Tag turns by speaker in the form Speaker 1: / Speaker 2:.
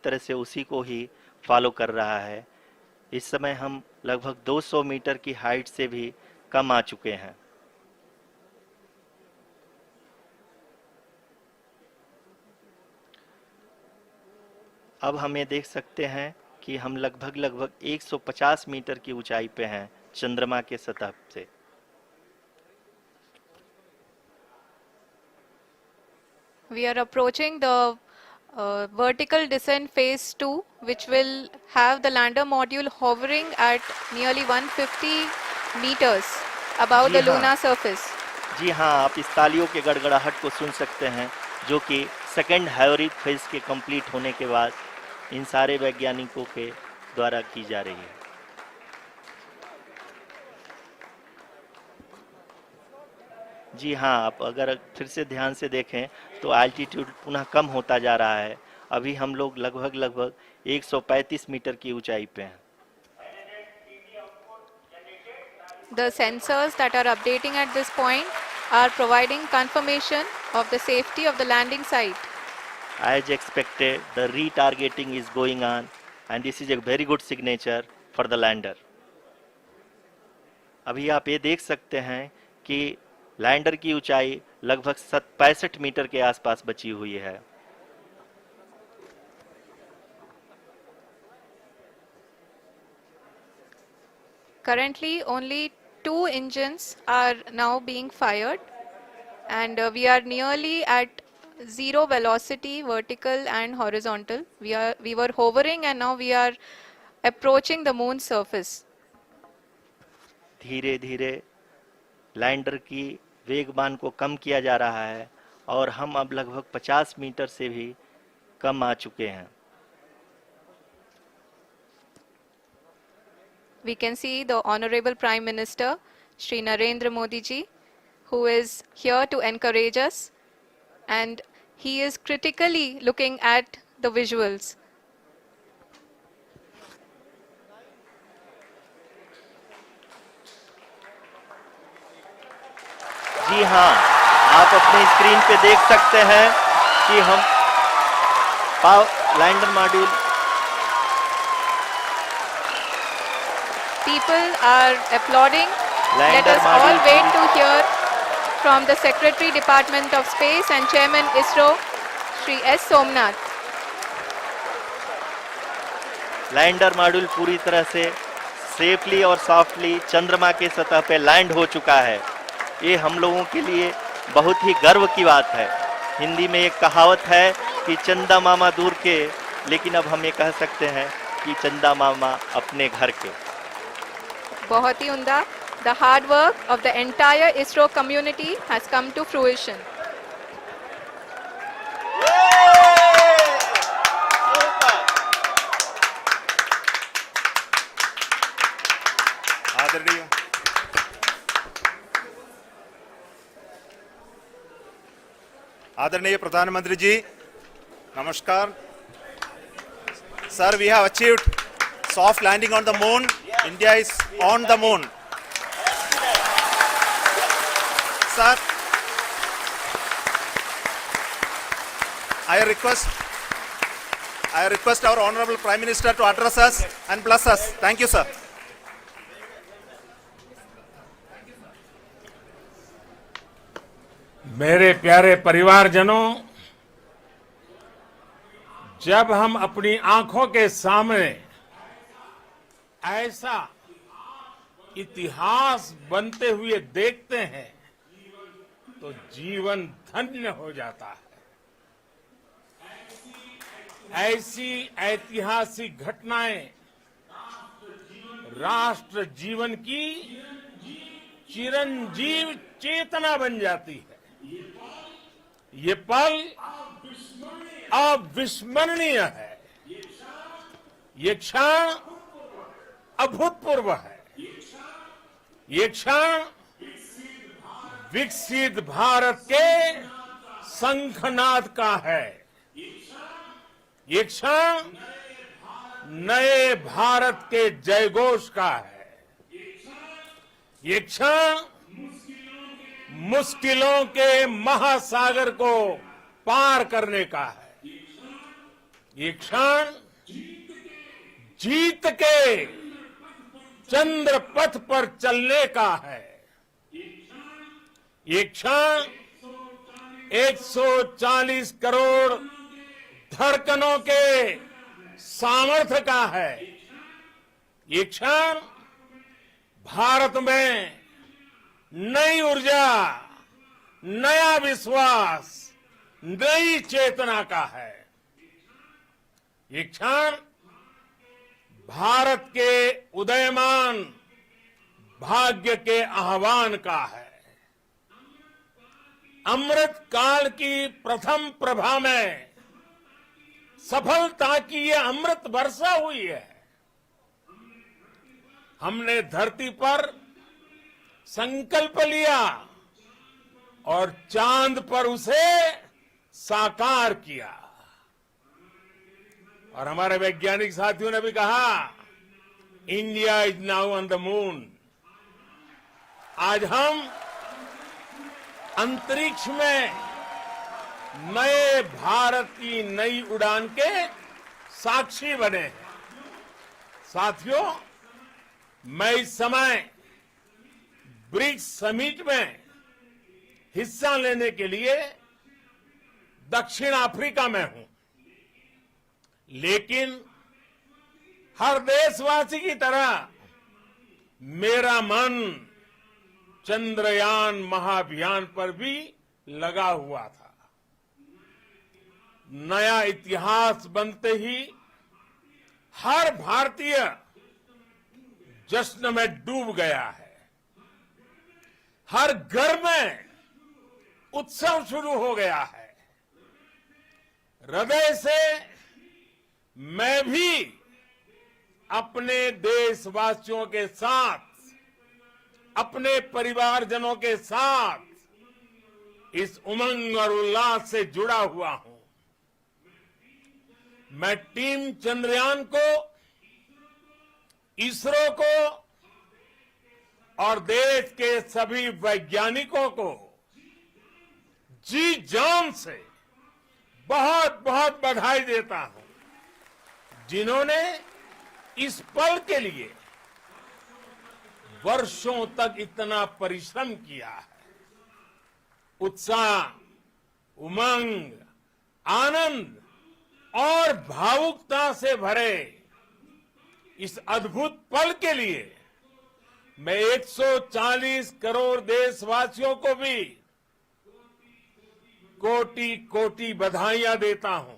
Speaker 1: तरह से उसी को ही फॉलो कर रहा है। इस समय हम लगभग 200 मीटर की हाइट से भी कम आ चुके हैं। अब हम ये देख सकते हैं कि हम लगभग 150 मीटर की ऊंचाई पे हैं चंद्रमा के सतह से।
Speaker 2: We are approaching the vertical descent phase 2, which will have the lander module hovering at nearly 150 meters above
Speaker 1: ji
Speaker 2: the
Speaker 1: हाँ,
Speaker 2: lunar surface.
Speaker 1: जी हाँ, आप इस तालियों के गड़गड़ाहट को सुन सकते हैं, जो कि सेकेंड हाइब्रिड फेज के कंप्लीट होने के बाद इन सारे वैज्ञानिकों के द्वारा की जा रही है। जी हाँ, आप अगर फिर से ध्यान से देखें तो एल्टीट्यूड पुनः कम होता जा रहा है। अभी हम लोग लगभग 135 मीटर की ऊंचाई पे हैं।
Speaker 2: The sensors that are updating at this point are providing confirmation of the safety of the landing site.
Speaker 1: As expected, the retargeting is going on and this is a very good signature for the lander. अभी आप ये देख सकते हैं कि lander की ऊंचाई लगभग 65 मीटर के आसपास बची हुई है।
Speaker 2: Currently, only 2 engines are now being fired, and we are nearly at zero velocity, vertical and horizontal. We were hovering, and now we are approaching the moon's surface.
Speaker 1: धीरे धीरे लैंडर की वेगमान को कम किया जा रहा है और हम अब लगभग 50 मीटर से भी कम आ चुके हैं।
Speaker 2: We can see the Honorable Prime Minister, Shri Narendra Modi ji, who is here to encourage us, and he is critically looking at the visuals.
Speaker 1: जी हाँ, आप अपने स्क्रीन पे देख सकते हैं कि हम lander module.
Speaker 2: People are applauding. Let
Speaker 1: lander
Speaker 2: us all
Speaker 1: module
Speaker 2: wait to hear from the Secretary, Department of Space and Chairman ISRO, Shri S. Somnath.
Speaker 1: Lander module पूरी तरह से सेफली और सॉफ्टली चंद्रमा के सतह पे लैंड हो चुका है। ये हम लोगों के लिए बहुत ही गर्व की बात है। हिंदी में एक कहावत है कि चंदा मामा दूर के, लेकिन अब हम ये कह सकते हैं कि चंदा मामा अपने घर के।
Speaker 2: बहुत ही उम्दा. The hard work of the entire ISRO community has come to fruition.
Speaker 3: आदरणीय प्रधानमंत्री जी, नमस्कार. Sir, we have achieved soft landing on the moon. India is on the moon. Sir, I request our Honorable Prime Minister to address us and bless us. Thank you, sir.
Speaker 4: मेरे प्यारे परिवारजनों, जब हम अपनी आंखों के सामने ऐसा इतिहास बनते हुए देखते हैं तो जीवन धन्य हो जाता है। ऐसी ऐतिहासिक घटनाएं राष्ट्र जीवन की चिरंजीव चेतना बन जाती है। ये पल अविस्मरणीय है। ये क्षण अभूतपूर्व है। ये क्षण विकसित भारत के शंखनाद का है। ये क्षण नए भारत के जयघोष का है। ये क्षण मुश्किलों के महासागर को पार करने का है। ये क्षण जीत के चंद्र पथ पर चलने का है। ये क्षण 140 करोड़ धड़कनों के सामर्थ्य का है। ये क्षण भारत में नई ऊर्जा, नया विश्वास, नई चेतना का है। ये क्षण भारत के उदयमान भाग्य के आह्वान का है। अमृत काल की प्रथम प्रभा में सफलता की ये अमृत वर्षा हुई है। हमने धरती पर संकल्प लिया और चांद पर उसे साकार किया। और हमारे वैज्ञानिक साथियों ने भी कहा, India is now on the moon. आज हम अंतरिक्ष में नए भारत की नई उड़ान के साक्षी बने हैं। साथियों, मैं इस समय ब्रिक्स समिट में हिस्सा लेने के लिए दक्षिण अफ्रीका में हूं, लेकिन हर देशवासी की तरह मेरा मन चंद्रयान महाअभियान पर भी लगा हुआ था। नया इतिहास बनते ही हर भारतीय जश्न में डूब गया है। हर घर में उत्सव शुरू हो गया है। हृदय से मैं भी अपने देशवासियों के साथ, अपने परिवारजनों के साथ इस उमंग और उल्लास से जुड़ा हुआ हूं। मैं टीम चंद्रयान को, इसरो को और देश के सभी वैज्ञानिकों को जी जान से बहुत बहुत बधाई देता हूं, जिन्होंने इस पल के लिए वर्षों तक इतना परिश्रम किया है। उत्साह, उमंग, आनंद और भावुकता से भरे इस अद्भुत पल के लिए मैं 140 करोड़ देशवासियों को भी कोटि कोटि बधाइयां देता हूं।